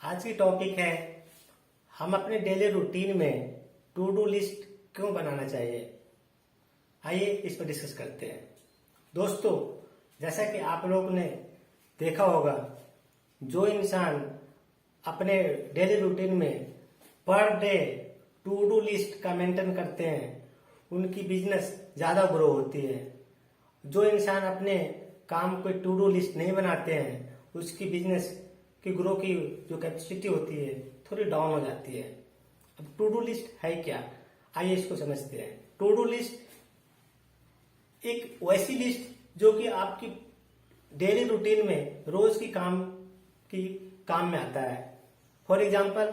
आज की टॉपिक है हम अपने डेली रूटीन में टू डू लिस्ट क्यों बनाना चाहिए। आइए इस पर डिस्कस करते हैं। दोस्तों, जैसा कि आप लोगों ने देखा होगा, जो इंसान अपने डेली रूटीन में per day to do list का मेंटेन करते हैं उनकी बिजनेस ज्यादा ग्रो होती है। जो इंसान अपने काम को टू डू लिस्ट नहीं बनाते हैं उसकी बिजनेस की ग्रो की जो कैपेसिटी होती है थोड़ी डाउन हो जाती है। अब टू डू लिस्ट है क्या, आइए इसको समझते हैं। टू डू लिस्ट एक वैसी लिस्ट जो कि आपकी डेली रूटीन में रोज की काम में आता है। For example,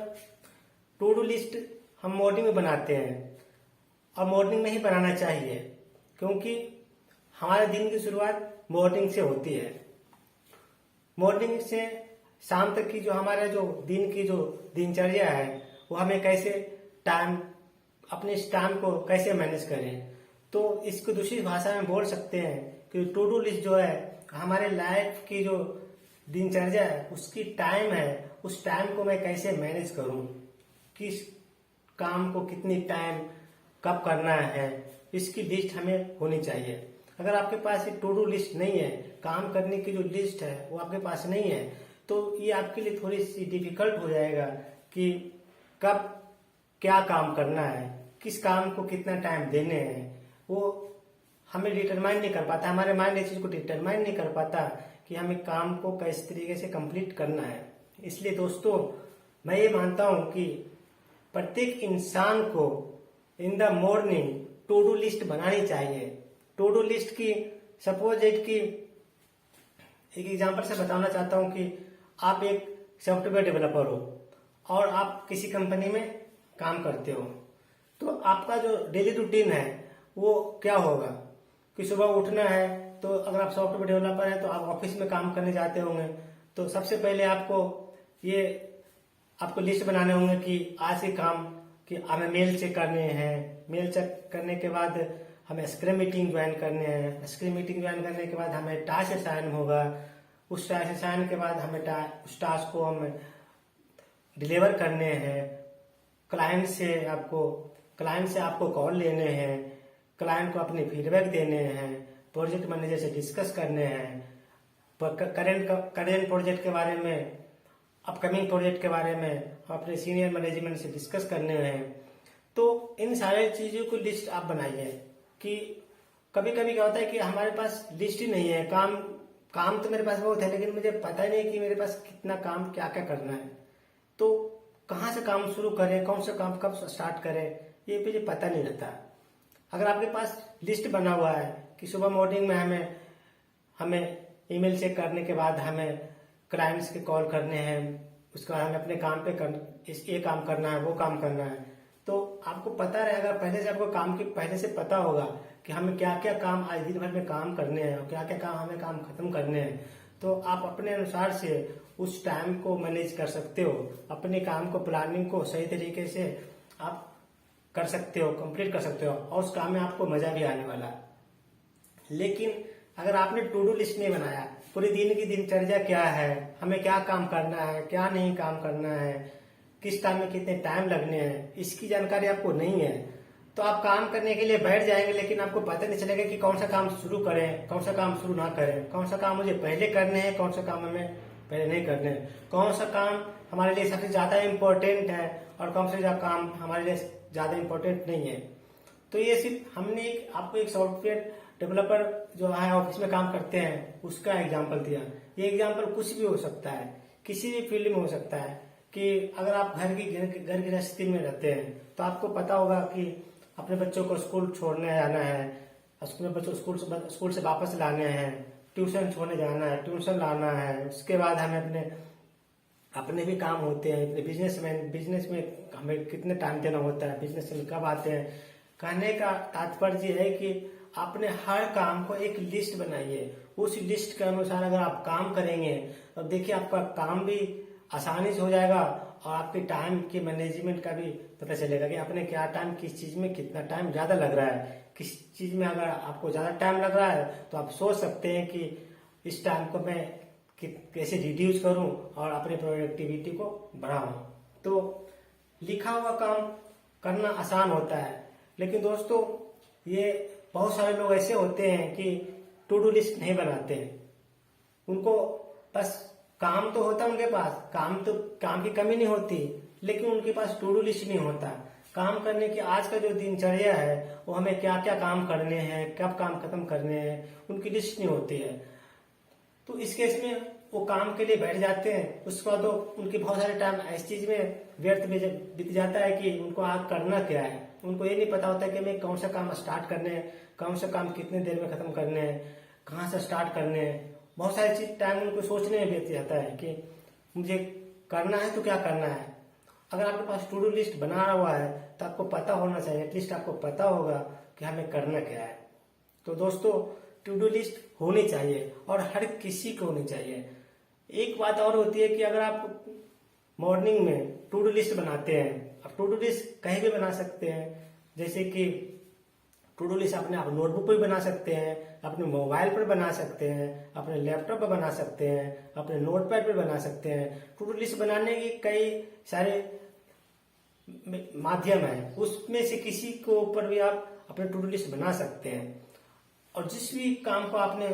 to do list हम मॉर्निंग में बनाते हैं और मॉर्निंग में ही बनाना चाहिए क्योंकि हमारे दिन की शुरुआत मॉर्निंग से होती है। मॉर्निंग से शाम तक की जो हमारे जो दिन की जो दिनचर्या है वो हमें कैसे अपने टाइम को कैसे मैनेज करें। तो इसको दूसरी भाषा में बोल सकते हैं कि टू डू लिस्ट जो है हमारे लाइफ की जो दिनचर्या है उसकी टाइम है, उस टाइम को मैं कैसे मैनेज करूं, किस काम को कितनी टाइम कब करना है, इसकी लिस्ट हमें होनी चाहिए। अगर आपके पास एक टू डू लिस्ट नहीं है, काम करने की जो लिस्ट है वो आपके पास नहीं है, तो ये आपके लिए थोड़ी सी डिफिकल्ट हो जाएगा कि कब क्या काम करना है, किस काम को कितना टाइम देने हैं, वो हमें डिटरमाइन नहीं कर पाता। हमारे माइंड इस चीज को डिटरमाइन नहीं कर पाता कि हमें काम को किस तरीके से कंप्लीट करना है। इसलिए दोस्तों, मैं ये मानता हूं कि प्रत्येक इंसान को in the morning to do list बनानी चाहिए। टू डू लिस्ट की सपोज की एक एग्जांपल से बताना चाहता हूं कि आप एक सॉफ्टवेयर डेवलपर हो और आप किसी कंपनी में काम करते हो, तो आपका जो डेली रूटीन है वो क्या होगा कि सुबह उठना है। तो अगर आप सॉफ्टवेयर डेवलपर हैं तो आप ऑफिस में काम करने जाते होंगे, तो सबसे पहले आपको लिस्ट बनाने होंगे कि आज के काम कि हमें मेल चेक करने हैं। मेल चेक करने के बाद हमें स्क्रम मीटिंग ज्वाइन करने हैं। स्क्रम मीटिंग ज्वाइन करने के बाद हमें टास्क असाइन होगा। उस टास्क असाइन के बाद हमें उस टास्क को हम डिलीवर करने हैं। क्लाइंट से आपको कॉल लेने हैं, क्लाइंट को अपने फीडबैक देने हैं, प्रोजेक्ट मैनेजर से डिस्कस करने हैं, करेंट प्रोजेक्ट के बारे में, अपकमिंग प्रोजेक्ट के बारे में अपने सीनियर मैनेजमेंट से डिस्कस करने हैं। तो इन सारे चीजों को लिस्ट आप बनाइए कि कभी कभी क्या होता है कि हमारे पास लिस्ट ही नहीं है। काम तो मेरे पास बहुत है लेकिन मुझे पता ही नहीं कि मेरे पास कितना काम क्या क्या करना है, तो कहाँ से काम शुरू करें, कौन सा काम कब स्टार्ट करें, ये मुझे पता नहीं रहता। अगर आपके पास लिस्ट बना हुआ है कि सुबह मॉर्निंग में हमें ईमेल चेक करने के बाद हमें क्लाइंट्स के कॉल करने हैं, उसके बाद हमें अपने काम पे ये काम करना है, वो काम करना है, तो आपको पता रहेगा पहले से, आपको काम की पहले से पता होगा कि हमें क्या क्या काम आज दिन भर में काम करने हैं और क्या क्या हमें काम खत्म करने हैं। तो आप अपने अनुसार से उस टाइम को मैनेज कर सकते हो, अपने काम को प्लानिंग को सही तरीके से आप कर सकते हो, कंप्लीट कर सकते हो और उस काम में आपको मजा भी आने वाला। लेकिन अगर आपने टू डू लिस्ट नहीं बनाया, पूरे दिन की दिनचर्या क्या है, हमें क्या काम करना है, क्या नहीं काम करना है, किस टाइम में कितने टाइम लगने हैं, इसकी जानकारी आपको नहीं है, तो आप काम करने के लिए बैठ जाएंगे लेकिन आपको पता नहीं चलेगा कि कौन सा काम शुरू करें, कौन सा काम शुरू ना करें, कौन सा काम मुझे पहले करने हैं, कौन सा काम हमें पहले नहीं करने हैं, कौन सा काम हमारे लिए सबसे ज्यादा इम्पोर्टेंट है और कौन सा काम हमारे लिए ज्यादा इम्पोर्टेंट नहीं है। तो ये सिर्फ हमने आपको एक सॉफ्टवेयर डेवलपर जो है ऑफिस में काम करते हैं उसका एग्जाम्पल दिया। ये एग्जाम्पल कुछ भी हो सकता है, किसी भी फील्ड में हो सकता है कि अगर आप घर गृहस्थी में रहते हैं तो आपको पता होगा कि अपने बच्चों को स्कूल छोड़ने जाना है, स्कूल से वापस लाने हैं, ट्यूशन छोड़ने जाना है, ट्यूशन लाना है, उसके बाद हमें अपने भी काम होते हैं। अपने बिजनेस में हमें कितने टाइम देना होता है, बिजनेस में कब आते हैं। कहने का तात्पर्य ये है कि आपने हर काम को एक लिस्ट बनाइए। उस लिस्ट के अनुसार अगर आप काम करेंगे तो देखिए आपका काम भी आसानी से हो जाएगा और आपके टाइम के मैनेजमेंट का भी पता चलेगा कि आपने क्या टाइम, किस चीज में कितना टाइम ज्यादा लग रहा है। किस चीज में अगर आपको ज्यादा टाइम लग रहा है तो आप सोच सकते हैं कि इस टाइम को मैं कि कैसे रिड्यूस करूं और अपनी प्रोडक्टिविटी को बढ़ाऊं। तो लिखा हुआ काम करना आसान होता है, लेकिन दोस्तों ये बहुत सारे लोग ऐसे होते हैं कि टू डू लिस्ट नहीं बनाते हैं। उनको बस काम तो होता है उनके पास, काम की कमी नहीं होती, लेकिन उनके पास टू डू लिस्ट नहीं होता। काम करने की आज का जो दिनचर्या है वो हमें क्या क्या काम करने हैं, कब काम खत्म करने हैं, उनकी लिस्ट नहीं होती है। तो इस केस में वो काम के लिए बैठ जाते हैं, उसके बाद तो उनके बहुत सारे टाइम इस चीज में व्यर्थ बीत जाता है कि उनको आगे करना क्या है। उनको ये नहीं पता होता कि हमें कौन सा काम स्टार्ट करने हैं, कौन सा काम कितने देर में खत्म करने हैं, कहाँ से स्टार्ट करने हैं। बहुत सारी चीज टाइम उनको सोचने में बीत जाता है कि मुझे करना है तो क्या करना है। अगर आपके पास टू डू लिस्ट बना हुआ है तो आपको पता होना चाहिए, एटलीस्ट आपको पता होगा कि हमें करना क्या है। तो दोस्तों टू डू लिस्ट होनी चाहिए और हर किसी को होनी चाहिए। एक बात और होती है कि अगर आप मॉर्निंग में टू डू लिस्ट बनाते हैं, आप टू डू लिस्ट कहीं भी बना सकते हैं, जैसे कि टू डू लिस्ट अपने आप नोटबुक पर भी बना सकते हैं, अपने मोबाइल पर बना सकते हैं, अपने लैपटॉप पर बना सकते हैं, अपने नोटपैड पर बना सकते हैं। टू डू लिस्ट बनाने के कई सारे माध्यम है, उसमें से किसी को ऊपर भी आप अपने टू डू लिस्ट बना सकते हैं। और जिस भी काम को आपने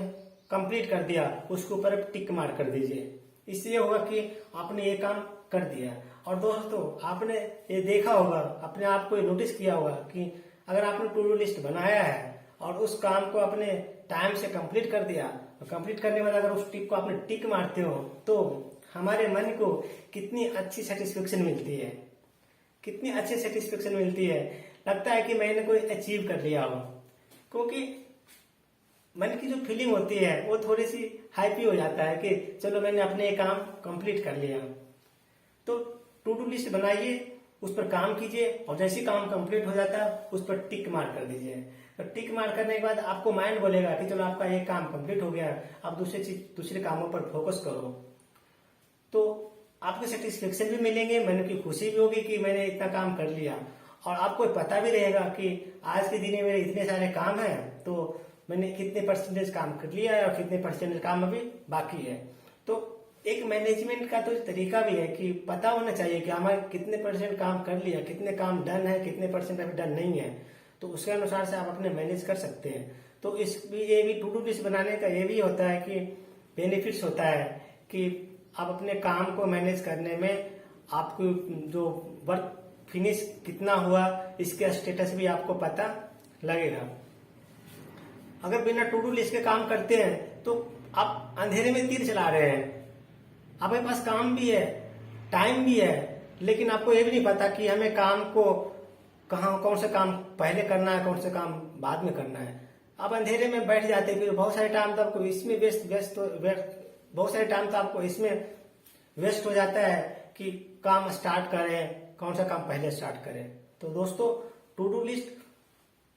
कंप्लीट कर दिया उसके ऊपर आप टिक मार कर दीजिए। इससे ये होगा कि आपने ये काम कर दिया। और दोस्तों आपने ये देखा होगा, अपने आप को नोटिस किया होगा कि अगर आपने टू डू लिस्ट बनाया है और उस काम को अपने टाइम से कंप्लीट कर दिया, तो कंप्लीट करने के बाद अगर उस टिक को आपने टिक मारते हो तो हमारे मन को कितनी अच्छी सेटिस्फेक्शन मिलती है, कितनी अच्छी सेटिस्फेक्शन मिलती है। लगता है कि मैंने कोई अचीव कर लिया हो, क्योंकि मन की जो फीलिंग होती है वो थोड़ी सी हाईपी हो जाता है कि चलो मैंने अपने काम कंप्लीट कर लिया। तो टू डू लिस्ट बनाइए, उस पर काम कीजिए और जैसे काम कंप्लीट हो जाता है उस पर टिक मार कर दीजिए। तो टिक मार करने के बाद आपको माइंड बोलेगा कि चलो आपका ये काम कंप्लीट हो गया, आप दूसरे कामों पर फोकस करो। तो आपको सेटिस्फेक्शन भी मिलेंगे, मन की खुशी भी होगी कि मैंने इतना काम कर लिया, और आपको पता भी रहेगा कि आज के दिन में मेरे इतने सारे काम हैं तो मैंने कितने परसेंटेज काम कर लिया है और कितने परसेंटेज काम अभी बाकी है। तो एक मैनेजमेंट का तो तरीका भी है कि पता होना चाहिए कि हमारे कितने परसेंट काम कर लिया, कितने काम डन है, कितने परसेंट अभी डन नहीं है। तो उसके अनुसार से आप अपने मैनेज कर सकते हैं। तो ये भी टू डू लिस्ट बनाने का ये भी होता है कि बेनिफिट्स होता है कि आप अपने काम को मैनेज करने में आपको जो वर्क फिनिश कितना हुआ इसके स्टेटस भी आपको पता लगेगा। अगर बिना टू डू लिस्ट के काम करते हैं तो आप अंधेरे में तीर चला रहे हैं। आपके पास काम भी है, टाइम भी है, लेकिन आपको ये भी नहीं पता कि हमें काम को कौन सा काम पहले करना है, कौन सा काम बाद में करना है। आप अंधेरे में बैठ जाते हैं, फिर बहुत सारे टाइम तो आपको इसमें बहुत सारे टाइम तो आपको इसमें वेस्ट हो जाता है कि काम स्टार्ट करें, कौन सा काम पहले स्टार्ट करें। तो दोस्तों टू डू लिस्ट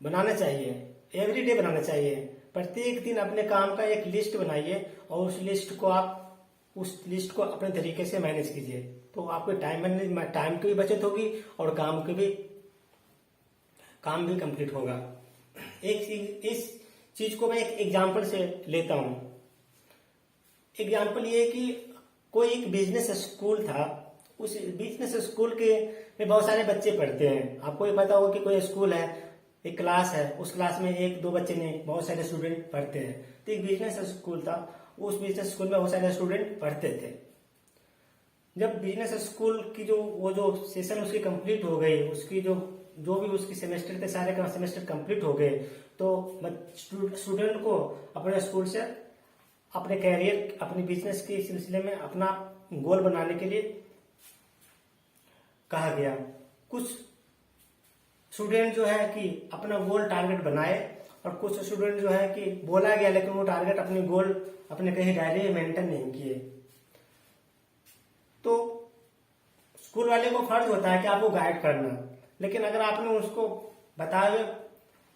बनाना चाहिए, एवरीडे बनाना चाहिए। प्रत्येक दिन अपने काम का एक लिस्ट बनाइए और उस लिस्ट को अपने तरीके से मैनेज कीजिए। तो आपको टाइम की भी बचत होगी और काम भी कंप्लीट होगा। इस चीज को मैं एक एग्जांपल से लेता हूं। एग्जांपल ये कि कोई एक बिजनेस स्कूल था, उस बिजनेस स्कूल के में बहुत सारे बच्चे पढ़ते हैं। आपको ये पता होगा कि कोई स्कूल है, एक क्लास है, उस क्लास में एक दो बच्चे नहीं, बहुत सारे स्टूडेंट पढ़ते हैं। तो एक बिजनेस स्कूल था, उस बिजनेस स्कूल में बहुत सारे स्टूडेंट पढ़ते थे। जब बिजनेस स्कूल की जो सेशन उसकी कंप्लीट हो गई, उसकी जो भी उसकी सेमेस्टर थे, सारे का सेमेस्टर कंप्लीट हो गए, तो स्टूडेंट को अपने स्कूल से अपने कैरियर, अपने बिजनेस के सिलसिले में अपना गोल बनाने के लिए कहा गया। कुछ स्टूडेंट जो है कि अपना गोल टारगेट बनाए और कुछ स्टूडेंट जो है कि बोला गया लेकिन वो टारगेट अपने गोल अपने कहीं डायरी में मेंटेन नहीं किए। तो स्कूल वाले को फर्ज होता है कि आपको गाइड करना, लेकिन अगर आपने उसको बताए हुए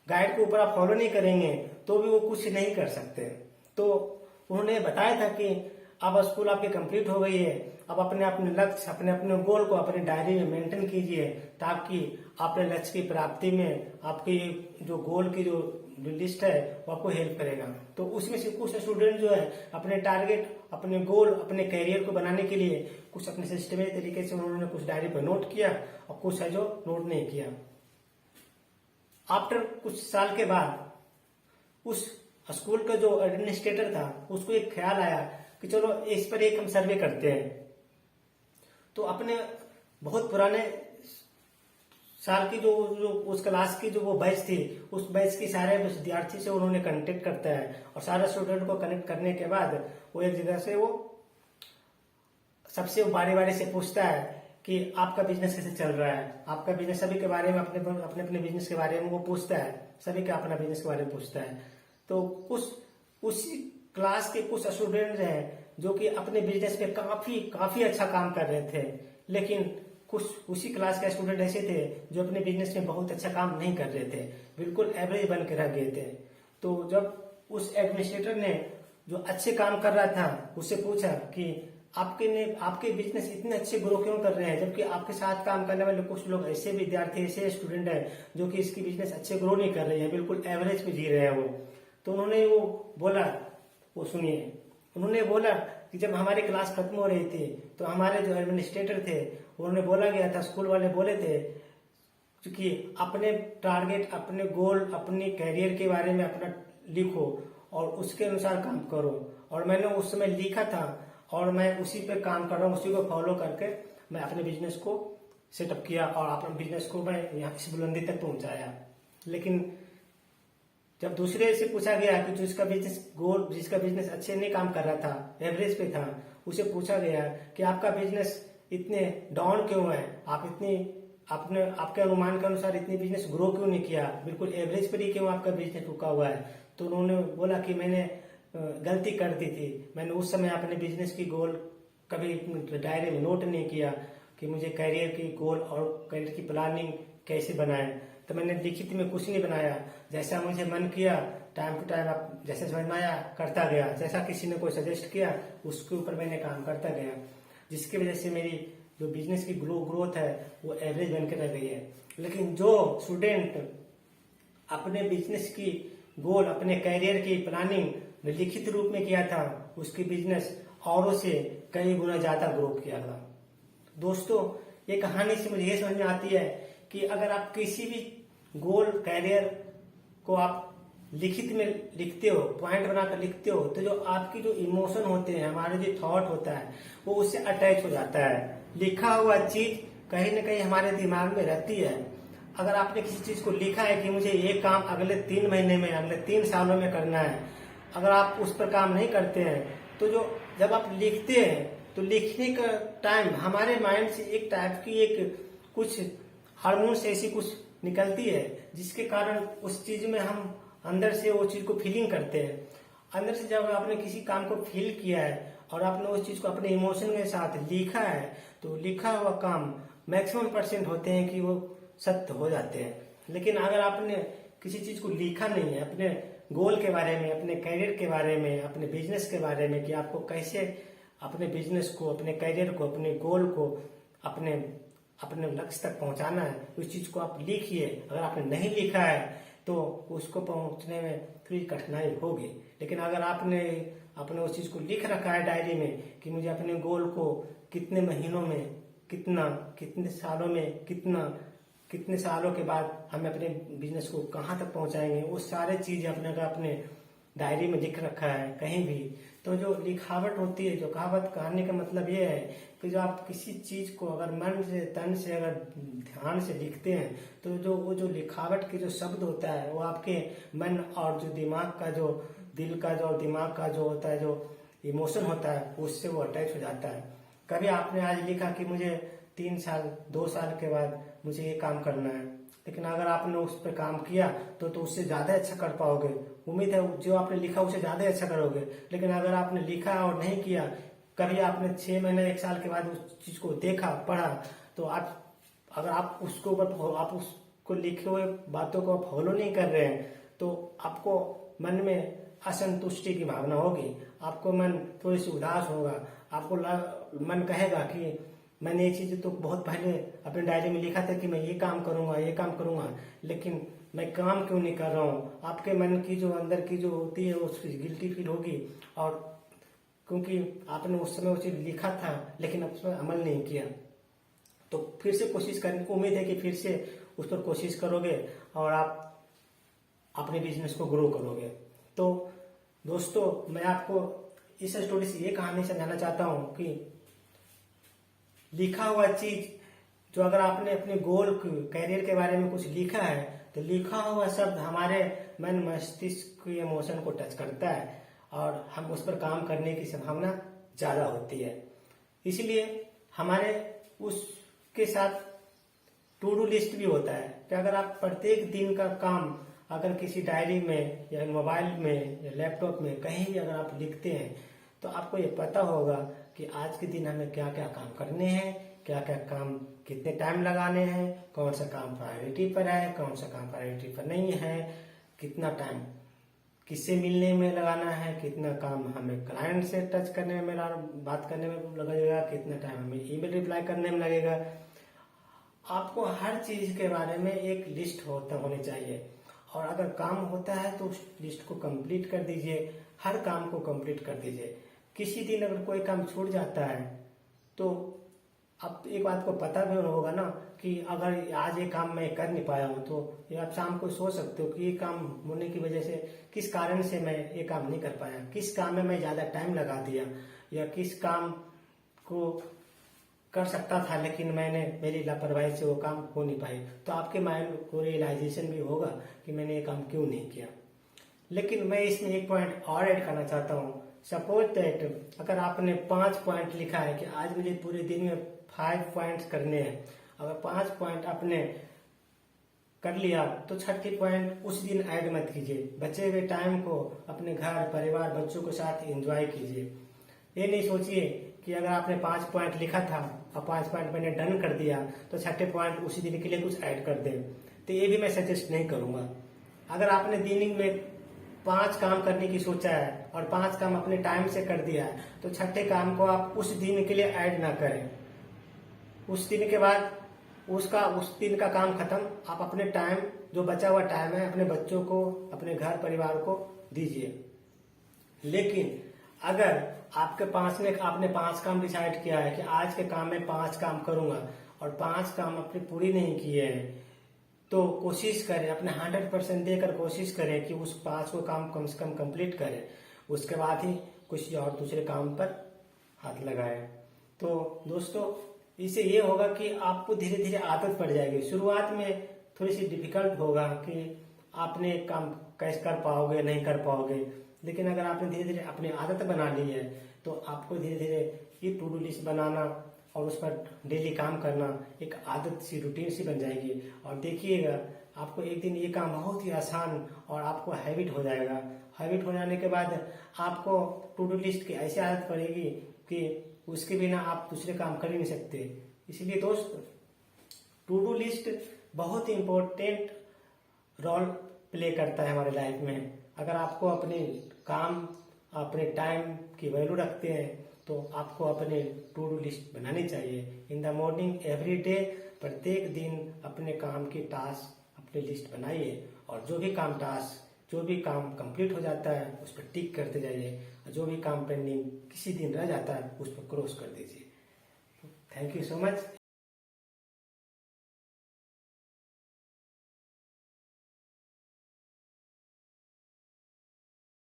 गाइड के ऊपर आप फॉलो नहीं करेंगे तो भी वो कुछ नहीं कर सकते। तो उन्होंने बताया था कि अब स्कूल आपकी कंप्लीट हो गई है, अब अपने अपने लक्ष्य, अपने अपने गोल को अपने डायरी में मेंटेन कीजिए, ताकि अपने लक्ष्य की प्राप्ति में आपकी जो गोल की जो लिस्ट है वो आपको हेल्प करेगा। तो उसमें से कुछ स्टूडेंट जो है अपने टारगेट, अपने गोल, अपने करियर को बनाने के लिए कुछ अपने सिस्टमेटिक तरीके से उन्होंने कुछ डायरी पर नोट किया और कुछ है जो नोट नहीं किया। आफ्टर कुछ साल के बाद उस स्कूल का जो एडमिनिस्ट्रेटर था उसको एक ख्याल आया कि चलो इस पर एक हम सर्वे करते हैं। तो अपने बहुत पुराने साल की जो उस क्लास की जो वो बैच थी, उस बैच के सारे विद्यार्थी से उन्होंने कनेक्ट करता है और सारे स्टूडेंट को कनेक्ट करने के बाद वो एक जगह से वो सबसे बारी बारी से पूछता है कि आपका बिजनेस कैसे चल रहा है, आपका बिजनेस, सभी के बारे में अपने अपने बिजनेस के बारे में वो पूछता है, सभी का अपना बिजनेस के बारे में पूछता है। तो उसी क्लास के कुछ स्टूडेंट हैं जो कि अपने बिजनेस में काफी अच्छा काम कर रहे थे, लेकिन कुछ उसी क्लास के स्टूडेंट ऐसे थे जो अपने बिजनेस में बहुत अच्छा काम नहीं कर रहे थे, बिल्कुल एवरेज बन के रह गए थे। तो जब उस एडमिनिस्ट्रेटर ने जो अच्छे काम कर रहा था उससे पूछा कि आपके बिजनेस इतने अच्छे ग्रो क्यों कर रहे हैं, जबकि आपके साथ काम करने वाले कुछ लोग ऐसे विद्यार्थी, ऐसे स्टूडेंट हैं जो कि इसकी बिजनेस अच्छे ग्रो नहीं कर रहे हैं, बिल्कुल एवरेज पे जी रहे हैं वो। तो उन्होंने वो बोला, वो सुनिए, उन्होंने बोला कि जब हमारी क्लास खत्म हो रही थी तो हमारे जो एडमिनिस्ट्रेटर थे उन्होंने बोला गया था, स्कूल वाले बोले थे कि अपने टारगेट, अपने गोल, अपने करियर के बारे में अपना लिखो और उसके अनुसार काम करो। और मैंने उस समय लिखा था और मैं उसी पे काम कर रहा हूँ, उसी को फॉलो करके मैं अपने बिजनेस को सेटअप किया और अपने बिजनेस को मैं यहाँ इस बुलंदी तक पहुंचाया। लेकिन जब दूसरे से पूछा गया कि जिसका बिजनेस अच्छे नहीं काम कर रहा था, एवरेज पे था, उसे पूछा गया कि आपका बिजनेस इतने डाउन क्यों है, आपके अनुमान के अनुसार इतनी बिजनेस ग्रो क्यों नहीं किया, बिल्कुल एवरेज पर ही क्यों आपका बिजनेस रुका हुआ है। तो उन्होंने बोला कि मैंने गलती कर दी थी, मैंने उस समय अपने बिजनेस की गोल कभी डायरी में नोट नहीं किया कि मुझे करियर की गोल और करियर की प्लानिंग कैसे बनाए। तो मैंने लिखित में कुछ नहीं बनाया, जैसा मुझे मन किया टाइम टू टाइम आप जैसे समझ में आया करता गया, जैसा किसी ने कोई सजेस्ट किया उसके ऊपर मैंने काम करता गया, जिसकी वजह से मेरी जो बिजनेस की ग्रोथ है वो एवरेज बन के रह गई है। लेकिन जो स्टूडेंट अपने बिजनेस की गोल, अपने करियर की प्लानिंग लिखित रूप में किया था, उसकी बिजनेस औरों से कई गुना ज्यादा ग्रो किया था। दोस्तों, ये कहानी से मुझे ये समझ में आती है कि अगर आप किसी भी गोल, करियर को आप लिखित में लिखते हो, पॉइंट बनाकर लिखते हो, तो जो आपकी जो इमोशन होते हैं, हमारे जो थॉट होता है वो उससे अटैच हो जाता है। लिखा हुआ चीज कहीं ना कहीं हमारे दिमाग में रहती है। अगर आपने किसी चीज को लिखा है कि मुझे ये काम अगले 3 महीने में, अगले 3 सालों में करना है, अगर आप उस पर काम नहीं करते हैं तो जब आप लिखते हैं तो लिखने का टाइम हमारे माइंड से एक टाइप की एक कुछ हार्मोन्स ऐसी कुछ निकलती है जिसके कारण उस चीज में हम अंदर से वो चीज को फीलिंग करते हैं। अंदर से जब आपने किसी काम को फील किया है और आपने उस चीज को अपने इमोशन के साथ लिखा है तो लिखा हुआ काम मैक्सिमम % होते हैं कि वो सत्य हो जाते हैं। लेकिन अगर आपने किसी चीज को लिखा नहीं है, अपने गोल के बारे में, अपने करियर के बारे में, अपने बिजनेस के बारे में कि आपको कैसे अपने बिजनेस को, अपने करियर को, अपने गोल को अपने लक्ष्य तक पहुंचाना है, उस चीज को आप लिखिए। अगर आपने नहीं लिखा है तो उसको पहुंचने में थोड़ी कठिनाई होगी। लेकिन अगर आपने उस चीज को लिख रखा है डायरी में कि मुझे अपने गोल को कितने महीनों में कितना, कितने सालों में कितने सालों के बाद हमें अपने बिजनेस को कहाँ तक पहुंचाएंगे, वो सारे चीज अपने डायरी में लिख रखा है कहीं भी, तो जो लिखावट होती है, जो कहावत कहने का मतलब ये है कि जो आप किसी चीज को अगर मन से, तन से, अगर ध्यान से लिखते हैं तो वो जो लिखावट के जो शब्द होता है वो आपके मन और जो दिमाग का, जो दिल का, जो दिमाग का जो होता है, जो इमोशन होता है, उससे वो अटैच हो जाता है। कभी आपने आज लिखा कि मुझे 3 साल 2 साल के बाद मुझे ये काम करना है, लेकिन अगर आपने उस पर काम किया तो उससे ज्यादा अच्छा कर पाओगे। उम्मीद है जो आपने लिखा उससे ज्यादा अच्छा करोगे। लेकिन अगर आपने लिखा और नहीं किया, कभी आपने 6 महीने 1 साल के बाद उस चीज को देखा, पढ़ा, तो अगर आप उसको लिखे हुए बातों को फॉलो नहीं कर रहे हैं तो आपको मन में असंतुष्टि की भावना होगी, आपको मन थोड़ी सी उदास होगा, आपको मन कहेगा कि मैंने ये चीज तो बहुत पहले अपने डायरी में लिखा था कि मैं ये काम करूंगा, लेकिन मैं काम क्यों नहीं कर रहा हूँ। आपके मन की जो अंदर की जो होती है उसकी गिल्टी फील होगी, और क्योंकि आपने उस समय वो चीज लिखा था लेकिन उस पर अमल नहीं किया, तो फिर से कोशिश करने को उम्मीद है कि फिर से उस पर कोशिश करोगे और आप अपने बिजनेस को ग्रो करोगे। तो दोस्तों, मैं आपको इस स्टोरी से ये कहानी समझाना चाहता हूँ कि लिखा हुआ चीज जो अगर आपने अपने गोल कैरियर के बारे में कुछ लिखा है, तो लिखा हुआ शब्द हमारे मन मस्तिष्क के इमोशन को टच करता है और हम उस पर काम करने की संभावना ज्यादा होती है। इसलिए हमारे उसके साथ टू डू लिस्ट भी होता है कि अगर आप प्रत्येक दिन का काम अगर किसी डायरी में या मोबाइल में या लैपटॉप में कहीं भी अगर आप लिखते हैं, तो आपको ये पता होगा कि आज के दिन हमें क्या क्या काम करने हैं, क्या क्या काम कितने टाइम लगाने हैं, कौन सा काम प्रायोरिटी पर है, कौन सा काम प्रायोरिटी पर नहीं है, कितना टाइम किससे मिलने में लगाना है, कितना काम हमें क्लाइंट से टच करने में बात करने में लगेगा, कितना टाइम हमें ईमेल रिप्लाई करने में लगेगा। आपको हर चीज के बारे में एक लिस्ट होनी चाहिए, और अगर काम होता है तो उस लिस्ट को कंप्लीट कर दीजिए, हर काम को कंप्लीट कर दीजिए। किसी दिन अगर कोई काम छूट जाता है तो अब एक बात को पता भी होगा ना कि अगर आज ये काम मैं कर नहीं पाया हूँ, तो ये आप शाम को सोच सकते हो कि ये काम होने की वजह से किस कारण से मैं ये काम नहीं कर पाया, किस काम में मैं ज्यादा टाइम लगा दिया, या किस काम को कर सकता था लेकिन मेरी लापरवाही से वो काम हो नहीं पाई। तो आपके माइंड को रियलाइजेशन भी होगा कि मैंने ये काम क्यों नहीं किया। लेकिन मैं इसमें एक पॉइंट और ऐड करना चाहता हूँ। सपोज दैट अगर आपने 5 पॉइंट लिखा है कि आज मुझे पूरे दिन में 5 पॉइंट्स करने हैं, अगर 5 पॉइंट आपने कर लिया तो 6ठी पॉइंट उस दिन ऐड मत कीजिए। बचे हुए टाइम को अपने घर परिवार बच्चों के साथ एंजॉय कीजिए। ये नहीं सोचिए कि अगर आपने 5 पॉइंट लिखा था और 5 पॉइंट मैंने डन कर दिया तो 6ठे पॉइंट उसी दिन के लिए कुछ ऐड कर दें, तो ये भी मैं सजेस्ट नहीं करूंगा। अगर आपने दिन में 5 काम करने की सोचा है और 5 काम अपने टाइम से कर दिया है, तो 6ठे काम को आप उस दिन के लिए ऐड ना करें। उस दिन के बाद उस दिन का काम खत्म, आप अपने टाइम जो बचा हुआ टाइम है अपने बच्चों को अपने घर परिवार को दीजिए। लेकिन अगर आपके पास में आपने 5 काम डिसाइड किया है कि आज के काम में 5 काम करूंगा और 5 काम अपने पूरी नहीं किए हैं, तो कोशिश करें, अपने 100% देकर कोशिश करें कि उस 5 को काम कम से कम कंप्लीट करें। उसके बाद ही कुछ और दूसरे काम पर हाथ लगाएं। तो दोस्तों, इससे ये होगा कि आपको धीरे धीरे आदत पड़ जाएगी। शुरुआत में थोड़ी सी डिफिकल्ट होगा कि आपने काम कैसे कर पाओगे नहीं कर पाओगे, लेकिन अगर आपने धीरे धीरे अपनी आदत बना ली है तो आपको धीरे धीरे ये टू डू लिस्ट बनाना और उस पर डेली काम करना एक आदत सी रूटीन सी बन जाएगी। और देखिएगा आपको एक दिन ये काम बहुत ही आसान और आपको हैबिट हो जाएगा। हैबिट हो जाने के बाद आपको टू डू लिस्ट की ऐसी आदत पड़ेगी कि उसके बिना आप दूसरे काम कर ही नहीं सकते। इसलिए दोस्त, टू डू लिस्ट बहुत ही इम्पोर्टेंट रोल प्ले करता है हमारे लाइफ में। अगर आपको अपने काम अपने टाइम की वैल्यू रखते हैं तो आपको अपने टू डू लिस्ट बनानी चाहिए। इन द मॉर्निंग एवरी डे, प्रत्येक दिन अपने काम की टास्क अपनी लिस्ट बनाइए, और जो भी काम कंप्लीट हो जाता है उस पर टिक करते जाइए, और जो भी काम पेंडिंग किसी दिन रह जाता है उस पर क्रॉस कर दीजिए। Thank you so much.